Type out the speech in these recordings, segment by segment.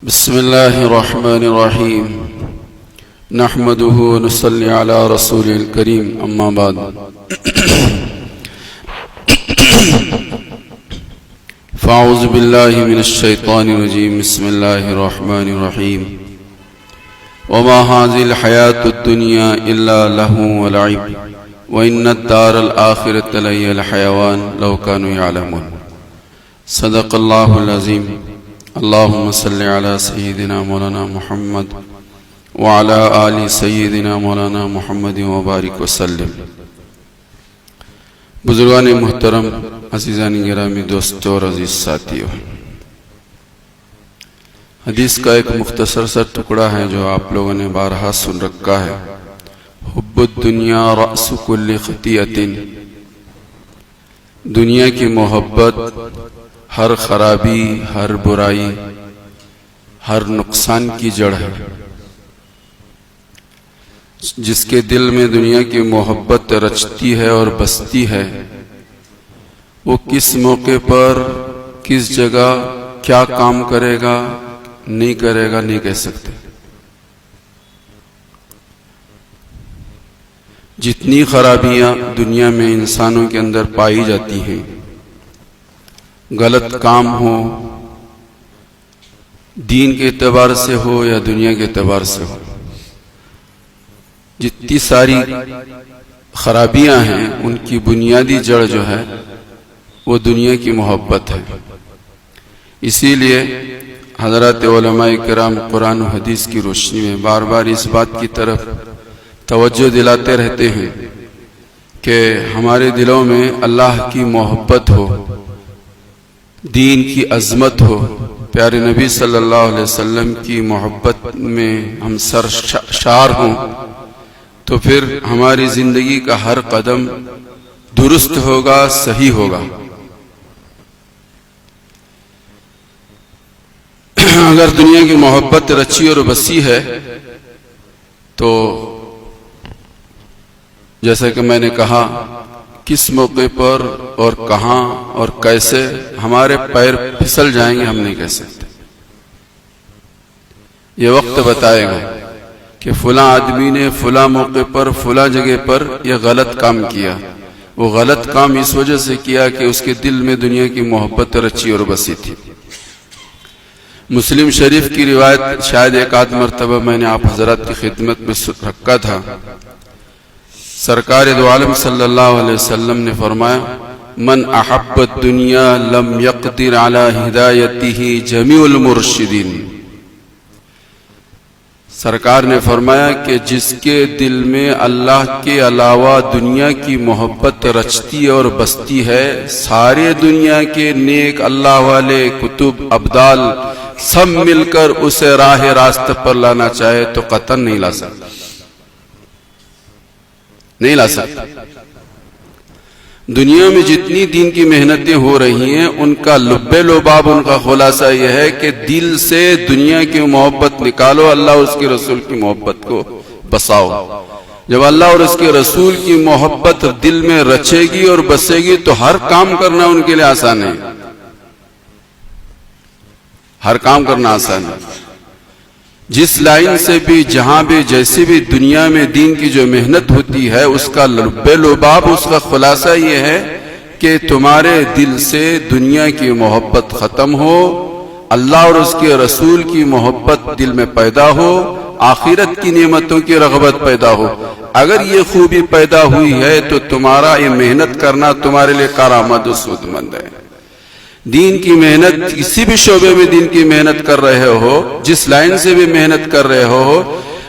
بسم الله الرحمن الرحيم نحمده ونصلي على رسول الكريم أما بعد فأعوذ بالله من الشيطان الرجيم بسم الله الرحمن الرحيم وما هذه الحياة الدنيا إلا لهو ولعب وإن الدار الآخرة لهي الحيوان لو كانوا يعلمون صدق الله العظيم اللهم صل على سيدنا مولانا محمد وعلى آل سيدنا مولانا محمد وبارك وسلم. بزرگان محترم، عزیزان گرامی، دوستو اور عزیز ساتھیو، حدیث کا ایک مختصر سا ٹکڑا ہے جو آپ لوگوں نے بارہا سن رکھا ہے. حب الدنیا رأس کل خطیئۃ، دنیا کی محبت ہر خرابی، ہر برائی، ہر نقصان کی جڑ ہے. جس کے دل میں دنیا کی محبت رچتی ہے اور بستی ہے، وہ کس موقع پر، کس جگہ، کیا کام کرے گا، نہیں کرے گا، نہیں کہہ سکتے. جتنی خرابیاں دنیا میں انسانوں کے اندر پائی جاتی ہیں، غلط کام ہو، دین کے اعتبار سے ہو یا دنیا کے اعتبار سے ہو، جتنی ساری خرابیاں ہیں ان کی بنیادی جڑ جو ہے وہ دنیا کی محبت ہے. اسی لیے حضرات علماء کرام قرآن و حدیث کی روشنی میں بار بار اس بات کی طرف توجہ دلاتے رہتے ہیں کہ ہمارے دلوں میں اللہ کی محبت ہو، دین کی عظمت ہو، پیارے نبی صلی اللہ علیہ وسلم کی محبت میں ہم سرشار ہوں، تو پھر ہماری زندگی کا ہر قدم درست ہوگا، صحیح ہوگا. اگر دنیا کی محبت رچی اور بسی ہے تو جیسا کہ میں نے کہا، کس موقع پر اور کہاں اور کیسے ہمارے پیر پھسل جائیں گے ہم نہیں کہہ سکتے. یہ وقت بتائے گا کہ فلاں آدمی نے فلاں موقع پر فلاں جگہ پر یہ غلط کام کیا. وہ غلط کام اس وجہ سے کیا کہ اس کے دل میں دنیا کی محبت رچی اور بسی تھی. مسلم شریف کی روایت شاید ایک آدھ مرتبہ میں نے آپ حضرات کی خدمت میں رکھا تھا. سرکار دو عالم صلی اللہ علیہ وسلم نے فرمایا، من احب الدنیا لم یقدر علی ہدایتہ جمیع المرشدین. سرکار نے فرمایا کہ جس کے دل میں اللہ کے علاوہ دنیا کی محبت رچتی اور بستی ہے، سارے دنیا کے نیک اللہ والے، کتب، ابدال سب مل کر اسے راہ راست پر لانا چاہے تو قطعاً نہیں لا سکتا، نہیں لا سکتا. دنیا میں جتنی دین کی محنتیں ہو رہی ہیں ان کا لب لباب، ان کا خلاصہ یہ ہے کہ دل سے دنیا کی محبت نکالو، اللہ اور اس کے رسول کی محبت کو بساؤ. جب اللہ اور اس کے رسول کی محبت دل میں رچے گی اور بسے گی تو ہر کام کرنا ان کے لیے آسان ہے، ہر کام کرنا آسان ہے. جس لائن سے بھی، جہاں بھی، جیسی بھی دنیا میں دین کی جو محنت ہوتی ہے، اس کا لب لباب، اس کا خلاصہ یہ ہے کہ تمہارے دل سے دنیا کی محبت ختم ہو، اللہ اور اس کے رسول کی محبت دل میں پیدا ہو، آخرت کی نعمتوں کی رغبت پیدا ہو. اگر یہ خوبی پیدا ہوئی ہے تو تمہارا یہ محنت کرنا تمہارے لیے کارآمد و سود مند ہے. دین کی محنت، کسی بھی شعبے میں دین کی محنت کر رہے ہو، جس لائن سے بھی محنت کر رہے ہو،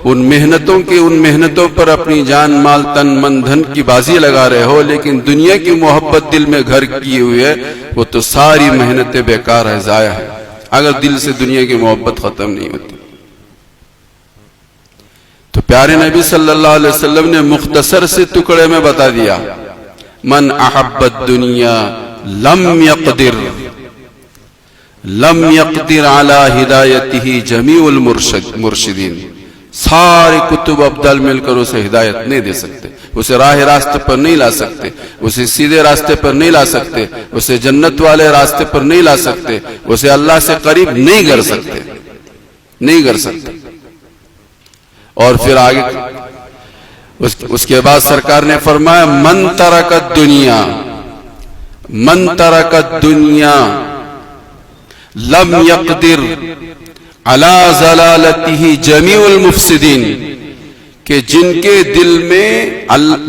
ان محنتوں پر اپنی جان، مال، تن، من، دھن کی بازی لگا رہے ہو، لیکن دنیا کی محبت دل میں گھر کیے ہوئی ہے، وہ تو ساری محنتیں بیکار ہے، ضائع ہے، اگر دل سے دنیا کی محبت ختم نہیں ہوتی. تو پیارے نبی صلی اللہ علیہ وسلم نے مختصر سے ٹکڑے میں بتا دیا، من احب الدنیا لم یقدر علی ہدایتہ جمیع المرشدین. سارے کتب ابدال مل کر اسے ہدایت نہیں دے سکتے، اسے راہ راستے پر نہیں لا سکتے، اسے سیدھے راستے پر نہیں لا سکتے، اسے جنت والے راستے پر نہیں لا سکتے، اسے اللہ سے قریب نہیں کر سکتے. نہیں کر سکتا. اور پھر آگے اس کے بعد سرکار نے فرمایا من ترک الدنیا لم يقدر على ضلالته جميع المفسدين، کہ جن کے دل میں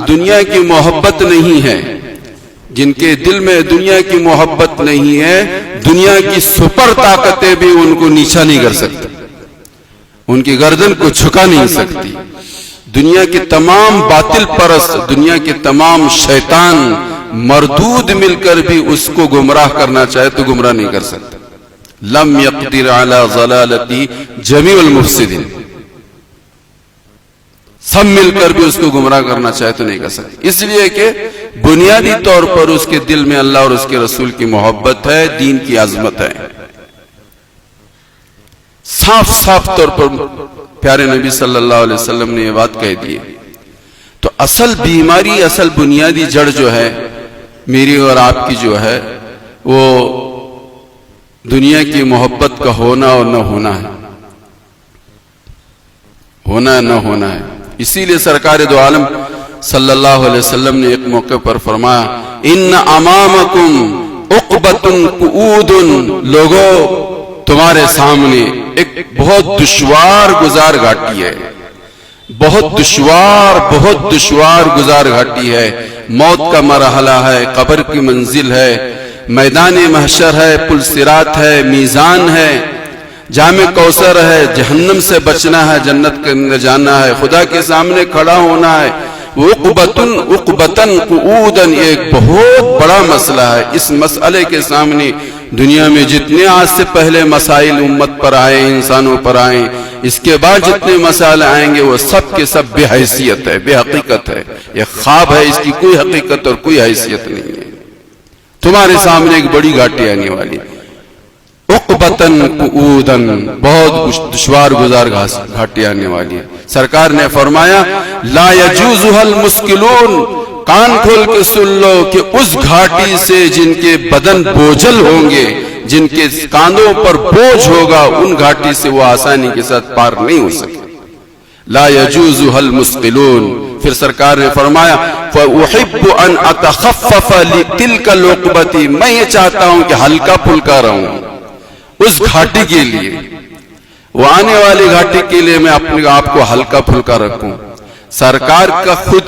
دنیا کی محبت نہیں ہے، جن کے دل میں دنیا کی محبت نہیں ہے، دنیا کی سپر طاقتیں بھی ان کو نیچا نہیں کر سکتی، ان کی گردن کو جھکا نہیں سکتی. دنیا کے تمام باطل پرست، دنیا کے تمام شیطان مردود مل کر بھی اس کو گمراہ کرنا چاہے تو گمراہ نہیں کر سکتا. لم يقدر على ضلالتی جمیع المفسدین، سب مل کر بھی اس کو گمراہ کرنا چاہے تو نہیں کر سکتے. اس لیے کہ بنیادی طور پر اس کے دل میں اللہ اور اس کے رسول کی محبت ہے، دین کی عظمت ہے. صاف صاف طور پر پیارے نبی صلی اللہ علیہ وسلم نے یہ بات کہہ دی. تو اصل بیماری، اصل بنیادی جڑ جو ہے میری اور آپ کی جو ہے، وہ دنیا کی محبت کا ہونا اور نہ ہونا ہے، ہونا نہ ہونا ہے. اسی لیے سرکار دو عالم صلی اللہ علیہ وسلم نے ایک موقع پر فرمایا ان امامکم عقبۃ قعود، لوگوں تمہارے سامنے ایک بہت دشوار گزار گھاٹی ہے، بہت دشوار گزار گھاٹی ہے. موت کا مرحلہ ہے، قبر کی منزل ہے، میدان محشر ہے، پل صراط ہے، میزان ہے، جام کوثر ہے، جہنم سے بچنا ہے، جنت کے اندر جانا ہے، خدا کے سامنے کھڑا ہونا ہے. عقبتن قعودن، ایک بہت بڑا مسئلہ ہے. اس مسئلے کے سامنے دنیا میں جتنے آج سے پہلے مسائل امت پر آئے، انسانوں پر آئے، اس کے بعد جتنے مسائل آئیں گے وہ سب کے سب بے حیثیت ہے، بے حقیقت ہے. یہ خواب ہے، اس کی کوئی حقیقت اور کوئی حیثیت نہیں ہے. تمہارے سامنے ایک بڑی گھاٹی آنے والی. عقبتن قعودن، بہت دشوار گزار گھاٹی آنے والی ہے. سرکار نے فرمایا لا یجوزها المسکلون، کان کھول کے سن لو کہ اس گھاٹی سے جن کے بدن بوجھل ہوں گے، جن کے کاندھوں پر بوجھ ہوگا، ان گھاٹی سے وہ آسانی کے ساتھ پار نہیں ہو سکے. لا یجوزها المسکلون. پھر سرکار نے فرمایا فَأُحِبُّ أَنْ أَتَخَفَّفَ لِتِلْكَ الْعُقْبَةِ، میں یہ چاہتا ہوں کہ ہلکا پھلکا رہوں اس گھاٹی کے لیے، وہ آنے والی گھاٹی کے لیے میں اپنے آپ کو ہلکا پھلکا رکھوں. سرکار کا خود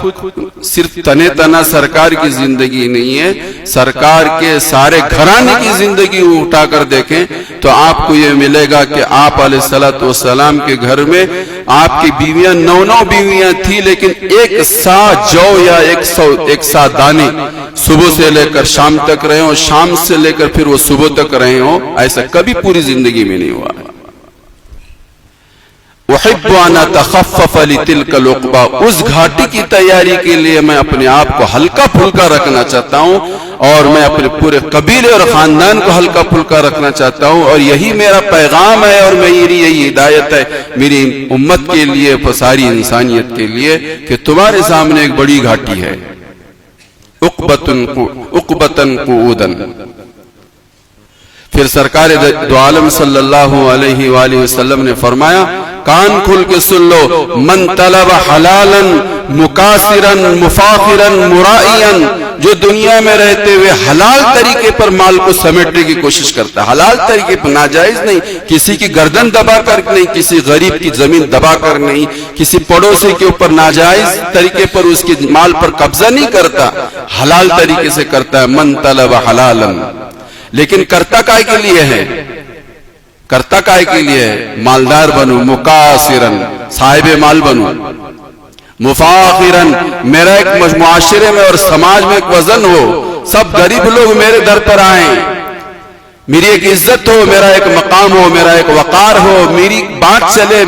صرف تنے تنا سرکار کی زندگی نہیں ہے، سرکار کے سارے گھرانے کی زندگی اٹھا کر دیکھیں تو آپ کو یہ ملے گا کہ آپ علیہ الصلوۃ والسلام کے گھر میں آپ کی بیویاں 9 بیویاں تھی، لیکن ایک سا جو یا 100 دانے صبح سے لے کر شام تک رہے ہوں، شام سے لے کر پھر وہ صبح تک رہے ہوں، ایسا کبھی پوری زندگی میں نہیں ہوا ہے. احب ان اتخفف لتلك العقبہ، اس گھاٹی کی تیاری کے لیے میں اپنے آپ کو ہلکا پھلکا رکھنا چاہتا ہوں، اور میں اپنے پورے قبیلے اور خاندان کو ہلکا پھلکا رکھنا چاہتا ہوں. اور یہی میرا پیغام ہے اور میری یہی ہدایت ہے میری امت کے لیے، ساری انسانیت کے لیے، کہ تمہارے سامنے ایک بڑی گھاٹی ہے. عقبتن قعودن. پھر سرکار دو عالم صلی اللہ علیہ وآلہ وسلم نے فرمایا کان کھل کے سن لو من طلب حلالا مکاسرا مفاخرا مرائیا، جو دنیا میں رہتے ہوئے حلال طریقے پر مال کو سمیٹنے کی کوشش کرتا ہے، حلال طریقے پر، ناجائز نہیں، کسی کی گردن دبا کر نہیں، کسی غریب کی زمین دبا کر نہیں، کسی پڑوسی کے اوپر ناجائز طریقے پر اس کے مال پر قبضہ نہیں کرتا، حلال طریقے سے کرتا ہے. من طلب حلالا، لیکن کرتا کائے کے لیے ہے؟ کرتا کائے کے لیے ہے؟ مالدار بنو، مکاسرن، صاحب مال بنو، مفاخرن، میرا ایک معاشرے میں اور سماج میں ایک وزن ہو، سب غریب لوگ میرے در پر آئیں، میری ایک عزت ہو، میرا ایک مقام ہو، میرا ایک وقار ہو، میری بات چلے،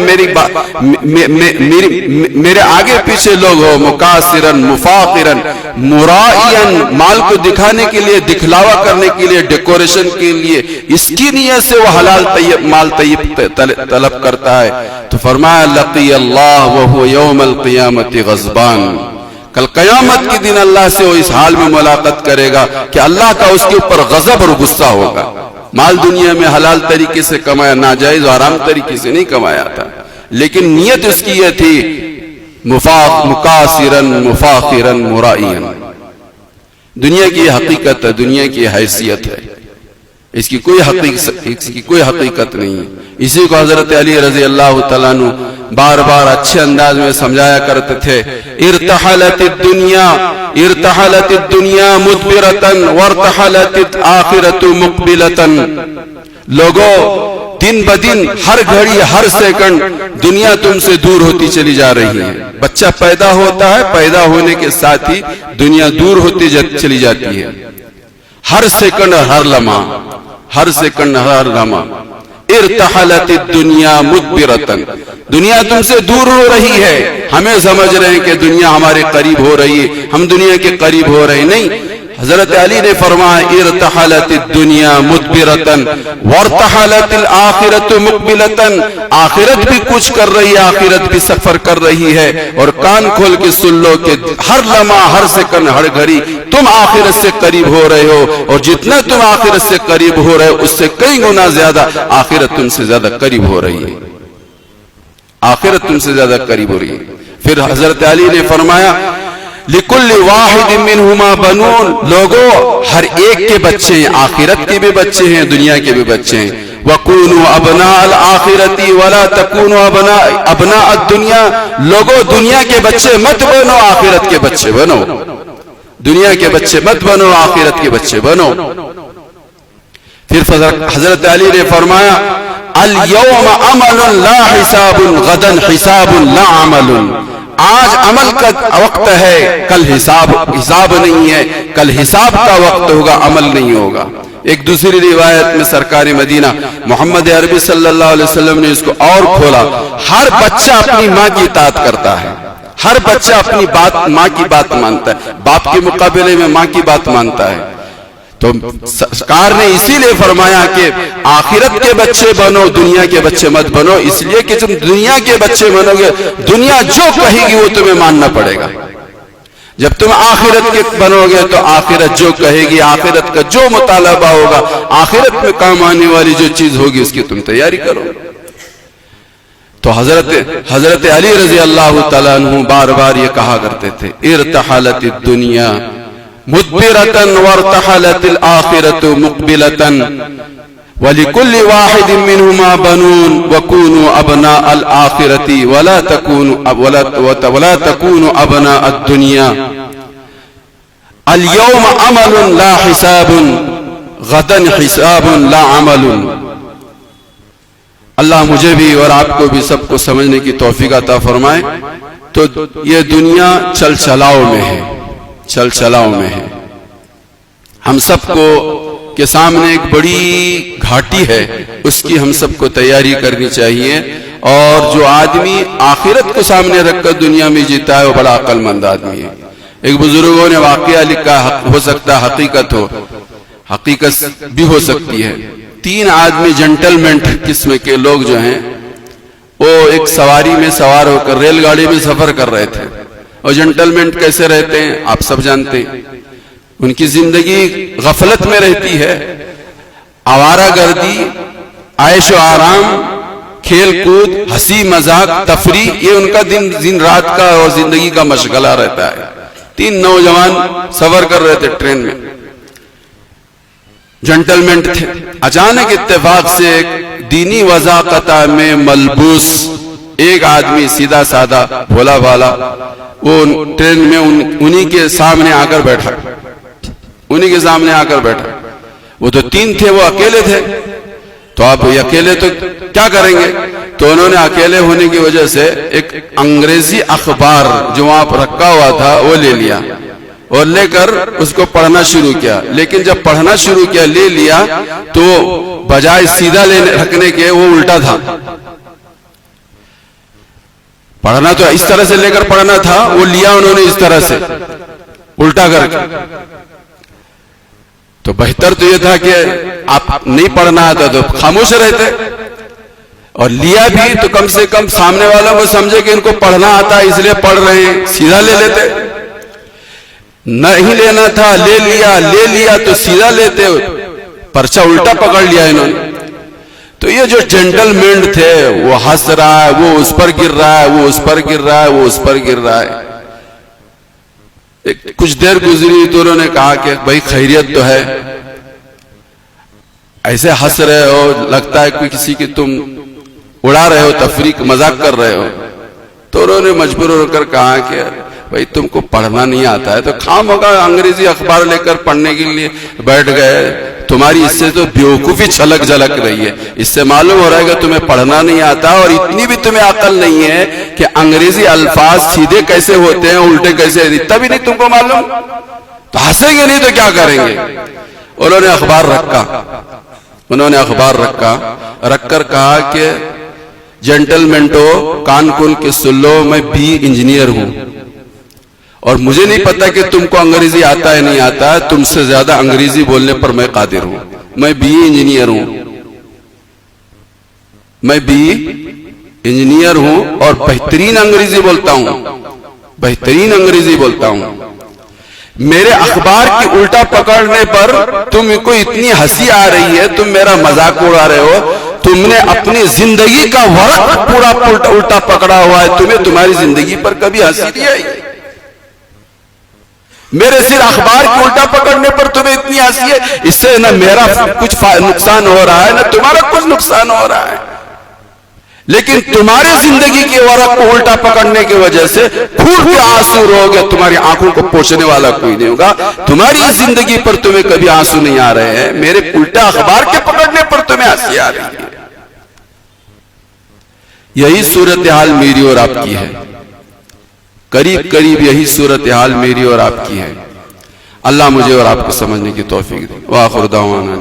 میرے آگے پیچھے لوگ ہو. مکاسرن مفاخرن مرائین، مال کو دکھانے کے لیے، دکھلاوا کرنے کے لیے، ڈیکوریشن کے لیے، اس کی نیت سے وہ حلال طیب مال طیب طلب کرتا ہے. تو فرمایا لقی اللہ وہو یوم القیامت غضبان، کل قیامت کے دن اللہ سے وہ اس حال میں ملاقات کرے گا کہ اللہ کا اس کے اوپر غضب اور غصہ ہوگا. مال دنیا میں حلال طریقے سے کمایا، ناجائز اور حرام طریقے سے نہیں کمایا تھا، لیکن نیت اس کی یہ تھی مکاسرن مفاخرن مرائین۔ دنیا کی حقیقت ہے، دنیا کی حیثیت ہے، اس کی کوئی حقیقت نہیں ہے۔ اسی کو حضرت علی رضی اللہ تعالیٰ عنہ بار بار اچھے انداز میں سمجھایا کرتے تھے، ارتحلت الدنیا مدبرتن وارتحلت الآخرت مقبلتن۔ لوگوں، دن بدن ہر گھڑی ہر سیکنڈ دنیا تم سے دور ہوتی چلی جا رہی ہے۔ بچہ پیدا ہوتا ہے، پیدا ہونے کے ساتھ ہی دنیا دور ہوتی چلی جاتی ہے، ہر سیکنڈ ہر لمحہ، ہر سیکنڈ ہر لمحہ۔ ارتحلت الدنیا مدبرتن، دنیا تم سے دور ہو رہی ہے۔ ہمیں سمجھ رہے ہیں کہ دنیا ہمارے قریب ہو رہی ہے، ہم دنیا کے قریب ہو رہے ہیں، نہیں۔ حضرت علی نے فرمایا ارتحلت الدنیا مدبرتن وارتحلت الآخرت مقبلتن، آخرت بھی کچھ کر رہی ہے، آخرت بھی سفر کر رہی ہے، اور کان کھول کے سن لو کہ ہر لمحہ ہر سیکنڈ ہر گھڑی تم آخرت سے قریب ہو رہے ہو، اور جتنا تم آخرت سے قریب ہو رہے ہو اس سے کئی گنا زیادہ آخرت تم سے زیادہ قریب ہو رہی ہے، آخرت تم سے زیادہ قریب ہو رہی ہے۔ پھر حضرت علی نے فرمایا لِكُلِّ وَاحِدٍ مِّنْهُمَا بَنُونَ، لوگوں ہر ایک کے بچے ہیں، آخرت کے بھی بچے ہیں، دنیا کے بھی بچے ہیں۔ وَكُونُوا أَبْنَاءَ الْآخِرَةِ وَلَا تَكُونُوا أَبْنَاءَ الدُّنْيَا، لوگوں دنیا کے بچے مت بنو، آخرت کے بچے بنو، دنیا کے بچے مت بنو، آخرت کے بچے بنو۔ پھر حضرت علی نے فرمایا الْيَوْمَ عَمَلٌ لَا حِسَابٌ غَدًا حِسَابٌ لَا عَمَلٌ، آج عمل کا وقت ہے، کل حساب نہیں ہے، کل حساب کا وقت ہوگا، عمل نہیں ہوگا۔ ایک دوسری روایت میں سرکار مدینہ محمد عربی صلی اللہ علیہ وسلم نے اس کو اور کھولا، ہر بچہ اپنی ماں کی اطاعت کرتا ہے، ہر بچہ اپنی ماں کی بات مانتا ہے، باپ کے مقابلے میں ماں کی بات مانتا ہے۔ تو سرکار نے اسی لیے فرمایا کہ آخرت کے بچے بنو، دنیا کے بچے مت بنو، اس لیے کہ تم دنیا کے بچے بنو گے، دنیا جو کہے گی وہ تمہیں ماننا پڑے گا۔ جب تم آخرت کے بنو گے تو آخرت جو کہے گی، آخرت کا جو مطالبہ ہوگا، آخرت میں کام آنے والی جو چیز ہوگی اس کی تم تیاری کرو۔ تو حضرت علی رضی اللہ تعالیٰ عنہ بار بار یہ کہا کرتے تھے ارتحلت الدنیا مدبرتن وارتحلت الآخرت مقبلتن وَلِكُلِّ وَاحِدٍ مِّنْهُمَا بَنُونَ وَكُونُوا أَبْنَاءَ الْآخِرَةِ وَلَا تَكُونُوا أَبْنَاءَ الدُّنْيَا الْيَوْمَ عَمَلٌ لَا حِسَابٌ غَدًا حِسَابٌ لَا عَمَلٌ۔ اللہ مجھے بھی اور آپ کو بھی سب کو سمجھنے کی توفیق عطا فرمائے۔ تو یہ دنیا چل چلاؤ میں ہے، چل چلاؤ میں ہے، ہم سب کو کے سامنے ایک بڑی گھاٹی ہے، اس کی ہم سب کو تیاری کرنی چاہیے۔ اور جو آدمی آخرت کو سامنے رکھ کر دنیا میں جیتا ہے وہ بڑا عقل مند آدمی ہے۔ ایک بزرگوں نے واقعہ لکھا، ہو سکتا ہے حقیقت ہو، حقیقت بھی ہو سکتی ہے۔ 3 آدمی جنٹلمین قسم کے لوگ جو ہیں وہ ایک سواری میں سوار ہو کر ریل گاڑی میں سفر کر رہے تھے۔ اور جنٹلمین کیسے رہتے ہیں آپ سب جانتے ہیں، ان کی زندگی غفلت میں رہتی ہے، آوارہ گردی، عیش و آرام، کھیل کود، ہنسی مذاق، تفریح، یہ ان کا دن رات کا اور زندگی کا مشغلہ رہتا ہے۔ 3 نوجوان سفر کر رہے تھے ٹرین میں، جنٹلمین تھے۔ اچانک اتفاق سے ایک دینی وضاقت میں ملبوس ایک آدمی سیدھا سادہ بھولا بھالا وہ ٹرین میں انہی کے سامنے آ کر بیٹھا، انہی کے سامنے آ کر بیٹھا۔ وہ تو 3 تھے، وہ اکیلے تھے، تو آپ اکیلے تو کیا کریں گے؟ تو انہوں نے اکیلے ہونے کی وجہ سے ایک انگریزی اخبار جو وہاں پر رکھا ہوا تھا وہ لے لیا، اور لے کر اس کو پڑھنا شروع کیا۔ لیکن جب پڑھنا شروع کیا، لے لیا، تو بجائے سیدھا رکھنے کے وہ الٹا تھا۔ پڑھنا تو اس طرح سے لے کر پڑھنا تھا، وہ لیا انہوں نے اس طرح سے الٹا کر کے۔ تو بہتر تو یہ تھا کہ آپ نہیں پڑھنا آتا تو خاموش رہتے، اور لیا بھی تو کم سے کم سامنے والوں کو سمجھے کہ ان کو پڑھنا آتا ہے اس لیے پڑھ رہے ہیں، سیدھا لے لیتے۔ نہیں لینا تھا، لے لیا تو سیدھا لیتے پرچہ الٹا پکڑ لیا انہوں نے. تو یہ جو جینٹلمین تھے وہ ہنس رہا ہے, وہ اس پر گر رہا ہے, وہ اس پر گر رہا ہے, وہ اس پر گر رہا ہے. کچھ دیر گزری تو انہوں نے کہا کہ بھائی خیریت تو ہے, ایسے ہنس رہے ہو, لگتا ہے کوئی کسی کی تم اڑا رہے ہو, تفریق مذاق کر رہے ہو. تو انہوں نے مجبور ہو کر کہا کہ بھائی تم کو پڑھنا نہیں آتا ہے تو خام ہوگا انگریزی اخبار لے کر پڑھنے کے لیے بیٹھ گئے. تمہاری اس سے تو بیوقوفی چھلک جھلک رہی ہے. اس سے معلوم ہو رہا ہے کہ تمہیں پڑھنا نہیں آتا, اور اتنی بھی تمہیں عقل نہیں ہے کہ انگریزی الفاظ سیدھے کیسے ہوتے ہیں, الٹے کیسے, اتنا بھی نہیں تم کو معلوم. تو ہنسیں گے نہیں تو کیا کریں گے. انہوں نے اخبار رکھا, رکھ کر کہا کہ جینٹلمینٹو کان کھول کے سن لو, میں بی انجینئر ہوں اور مجھے نہیں پتا کہ تم کو انگریزی آتا ہے نہیں آتا ہے, تم سے زیادہ انگریزی بولنے پر میں قادر ہوں. میں بی انجینئر ہوں, اور بہترین انگریزی بولتا ہوں. میرے اخبار کی الٹا پکڑنے پر تم کو اتنی ہنسی آ رہی ہے, تم میرا مذاق اڑا رہے ہو. تم نے اپنی زندگی کا ورق پورا الٹا پکڑا ہوا ہے, تمہیں تمہاری زندگی پر کبھی ہنسی نہیں آئی. میرے صرف اخبار کی الٹا پکڑنے پر تمہیں اتنی ہنسی ہے. اس سے نہ میرا کچھ نقصان ہو رہا ہے, نہ تمہارا کچھ نقصان ہو رہا ہے, لیکن تمہاری زندگی کے ورق کو الٹا پکڑنے کی وجہ سے پھول کے آنسو رو گے. تمہاری آنکھوں کو پوچھنے والا کوئی نہیں ہوگا. تمہاری زندگی پر تمہیں کبھی آنسو نہیں آ رہے ہیں, میرے الٹا اخبار کے پکڑنے پر تمہیں ہنسی آ رہی ہے. یہی صورتحال میری اور آپ کی ہے, قریب یہی صورتحال میری اور آپ کی ہے. اللہ مجھے اور آپ کو سمجھنے کی توفیق دے. وآخر دعوانا